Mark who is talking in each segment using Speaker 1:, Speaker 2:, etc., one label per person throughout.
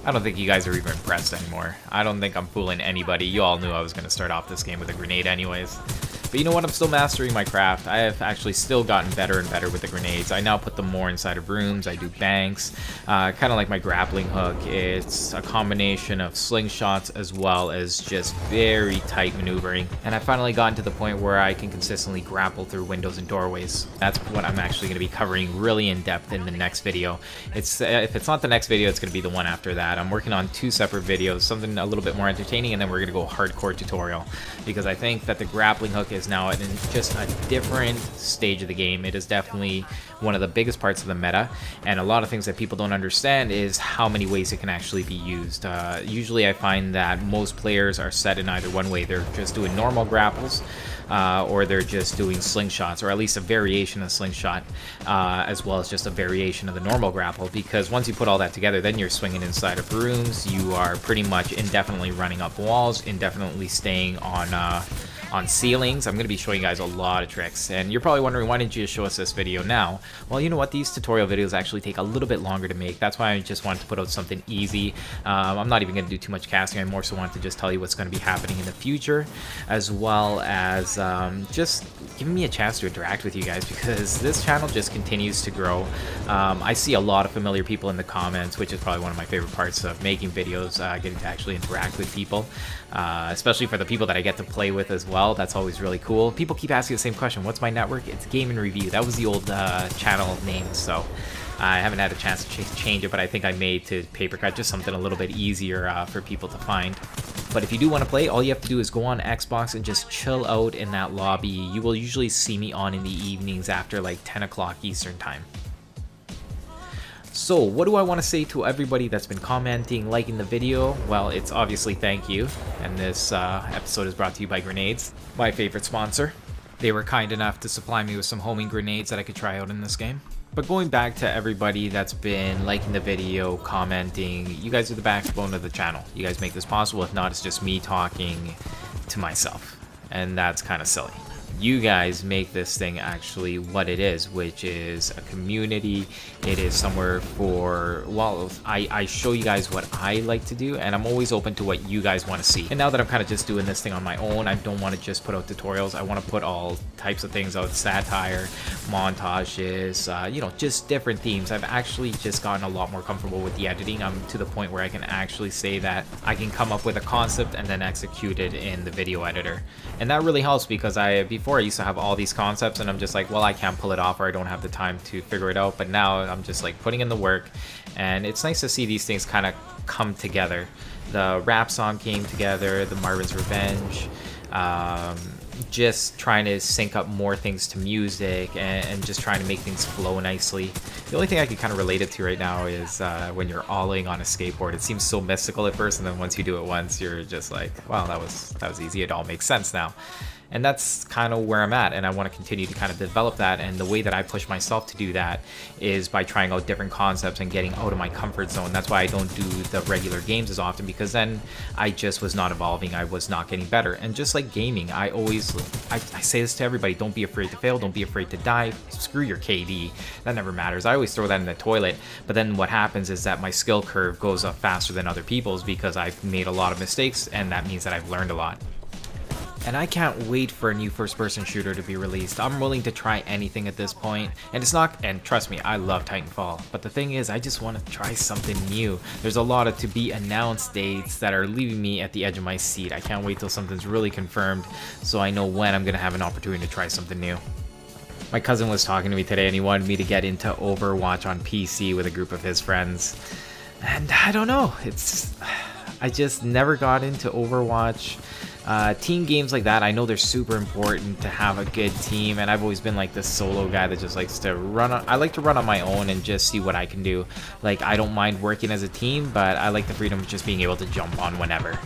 Speaker 1: I don't think you guys are even impressed anymore. I don't think I'm fooling anybody. You all knew I was going to start off this game with a grenade anyways. But you know what? I'm still mastering my craft. I have actually still gotten better and better with the grenades. I now put them more inside of rooms. I do banks. Kind of like my grappling hook. It's a combination of slingshots as well as just very tight maneuvering. And I finally gotten to the point where I can consistently grapple through windows and doorways. That's what I'm actually going to be covering really in depth in the next video. If it's not the next video, it's going to be the one after that. I'm working on 2 separate videos, something a little bit more entertaining, and then we're going to go hardcore tutorial. Because I think that the grappling hook is now at just a different stage of the game. It is definitely one of the biggest parts of the meta, and a lot of things that people don't understand is how many ways it can actually be used. Usually I find that most players are set in either one way. They're just doing normal grapples, or they're just doing slingshots, or at least a variation of slingshot, as well as just a variation of the normal grapple, because once you put all that together, then you're swinging inside of rooms. You are pretty much indefinitely running up walls, indefinitely staying on ceilings. I'm going to be showing you guys a lot of tricks, and you're probably wondering, why didn't you just show us this video now? Well, you know what, these tutorial videos actually take a little bit longer to make. That's why I just wanted to put out something easy. I'm not even going to do too much casting. I more so wanted to just tell you what's going to be happening in the future, as well as just giving me a chance to interact with you guys, because this channel just continues to grow. I see a lot of familiar people in the comments, which is probably one of my favorite parts of making videos, getting to actually interact with people, especially for the people that I get to play with as well. That's always really cool. People keep asking the same question, what's my network? It's gameinreview. That was the old channel name, so I haven't had a chance to change it, but I think I made to Paper Cut just something a little bit easier for people to find. But if you do want to play, all you have to do is go on Xbox and just chill out in that lobby. You will usually see me on in the evenings after like 10 o'clock Eastern time. So what do I want to say to everybody that's been commenting, liking the video? Well, it's obviously thank you. And this episode is brought to you by Grenades, my favorite sponsor. They were kind enough to supply me with some homing grenades that I could try out in this game. But going back to everybody that's been liking the video, commenting, you guys are the backbone of the channel. You guys make this possible. If not, it's just me talking to myself. And that's kind of silly. You guys make this thing actually what it is, which is a community. It is somewhere for, well, I show you guys what I like to do, and I'm always open to what you guys want to see. And now that I'm kind of just doing this thing on my own, I don't want to just put out tutorials. I want to put all types of things out, satire, montages, you know, just different themes. I've actually just gotten a lot more comfortable with the editing. I'm to the point where I can actually say that I can come up with a concept and then execute it in the video editor. And that really helps, because before I used to have all these concepts and I'm just like, well, I can't pull it off, or I don't have the time to figure it out. But now I'm just like putting in the work, and it's nice to see these things kind of come together. The rap song came together, the Marvin's Revenge, just trying to sync up more things to music, and just trying to make things flow nicely. The only thing I can kind of relate it to right now is when you're olling on a skateboard. It seems so mystical at first, and then once you do it once, you're just like, wow, that was easy. It all makes sense now. And that's kind of where I'm at, and I want to continue to kind of develop that. And the way that I push myself to do that is by trying out different concepts and getting out of my comfort zone. That's why I don't do the regular games as often, because then I just was not evolving. I was not getting better. And just like gaming, I say this to everybody, don't be afraid to fail, don't be afraid to die. Screw your KD, that never matters. I always throw that in the toilet. But then what happens is that my skill curve goes up faster than other people's, because I've made a lot of mistakes, and that means that I've learned a lot. And I can't wait for a new first-person shooter to be released. I'm willing to try anything at this point. And it's not, and trust me, I love Titanfall. But the thing is, I just want to try something new. There's a lot of to-be-announced dates that are leaving me at the edge of my seat. I can't wait till something's really confirmed, so I know when I'm going to have an opportunity to try something new. My cousin was talking to me today, and he wanted me to get into Overwatch on PC with a group of his friends. And I don't know, I just never got into Overwatch. Team games like that, I know they're super important to have a good team, and I've always been like this solo guy that just likes to I like to run on my own and just see what I can do. Like, I don't mind working as a team, but I like the freedom of just being able to jump on whenever.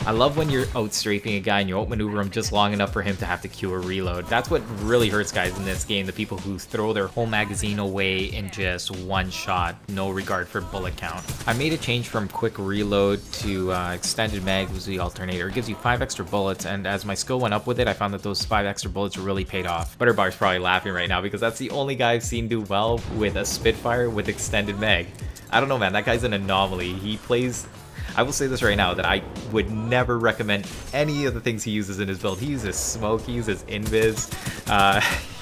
Speaker 1: I love when you're out strafing a guy and you outmaneuver him just long enough for him to have to queue a reload. That's what really hurts guys in this game, the people who throw their whole magazine away in just one shot, no regard for bullet count. I made a change from quick reload to extended mag was the alternator. It gives you 5 extra bullets, and as my skill went up with it, I found that those 5 extra bullets really paid off. Butterbar's probably laughing right now, because that's the only guy I've seen do well with a Spitfire with extended mag. I don't know, man. That guy's an anomaly. He plays... I will say this right now, that I would never recommend any of the things he uses in his build. He uses smoke, he uses invis,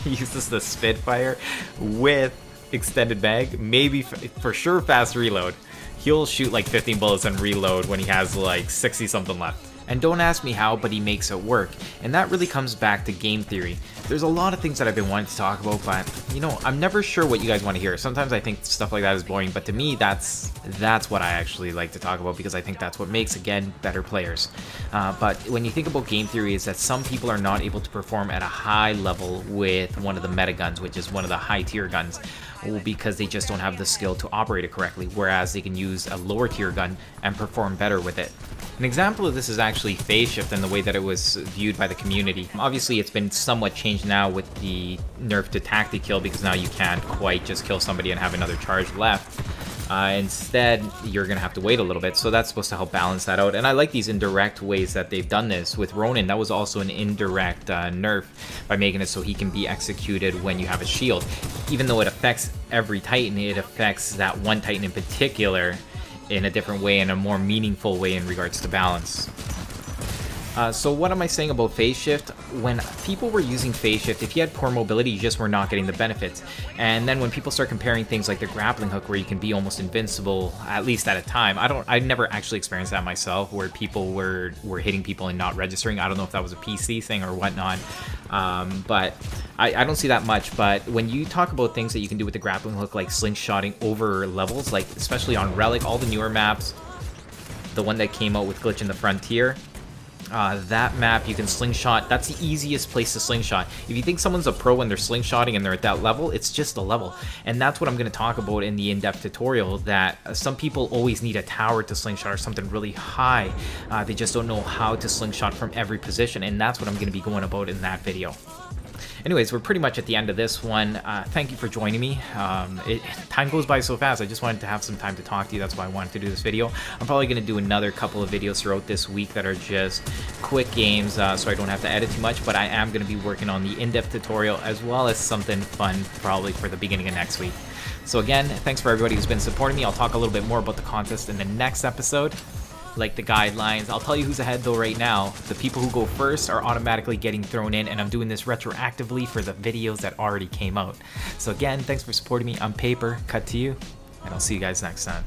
Speaker 1: he uses the Spitfire with extended mag, maybe for sure fast reload. He'll shoot like 15 bullets and reload when he has like 60 something left. And don't ask me how, but he makes it work. And that really comes back to game theory. There's a lot of things that I've been wanting to talk about, but you know, I'm never sure what you guys want to hear. Sometimes I think stuff like that is boring, but to me, that's what I actually like to talk about, because I think that's what makes, again, better players. But when you think about game theory, is that some people are not able to perform at a high level with one of the meta guns, which is one of the high tier guns, because they just don't have the skill to operate it correctly, whereas they can use a lower tier gun and perform better with it. An example of this is actually phase shift and the way that it was viewed by the community. Obviously, it's been somewhat changed now with the nerf to tactic kill, because now you can't quite just kill somebody and have another charge left. Instead, you're going to have to wait a little bit, so that's supposed to help balance that out. And I like these indirect ways that they've done this. With Ronin, that was also an indirect nerf by making it so he can be executed when you have a shield. Even though it affects every Titan, it affects that one Titan in particular in a different way, in a more meaningful way in regards to balance. So what am I saying about phase shift? When people were using phase shift, if you had poor mobility, you just were not getting the benefits. And then when people start comparing things like the grappling hook, where you can be almost invincible, at least at a time, I never actually experienced that myself, where people were hitting people and not registering. I don't know if that was a PC thing or whatnot, but I don't see that much. But when you talk about things that you can do with the grappling hook, like slingshotting over levels, like especially on Relic, all the newer maps, the one that came out with Glitch in the Frontier, that map you can slingshot. That's the easiest place to slingshot. If you think someone's a pro when they're slingshotting and they're at that level, it's just a level. And that's what I'm going to talk about in the in-depth tutorial, that some people always need a tower to slingshot or something really high. They just don't know how to slingshot from every position, and that's what I'm going to be going about in that video. Anyways, we're pretty much at the end of this one. Thank you for joining me. Time goes by so fast. I just wanted to have some time to talk to you. That's why I wanted to do this video. I'm probably going to do another couple of videos throughout this week that are just quick games, so I don't have to edit too much, but I am going to be working on the in-depth tutorial as well as something fun probably for the beginning of next week. So again, thanks for everybody who's been supporting me. I'll talk a little bit more about the contest in the next episode, like the guidelines. I'll tell you who's ahead though right now. The people who go first are automatically getting thrown in, and I'm doing this retroactively for the videos that already came out. So again, thanks for supporting me. I'm Paper Cut2U, and I'll see you guys next time.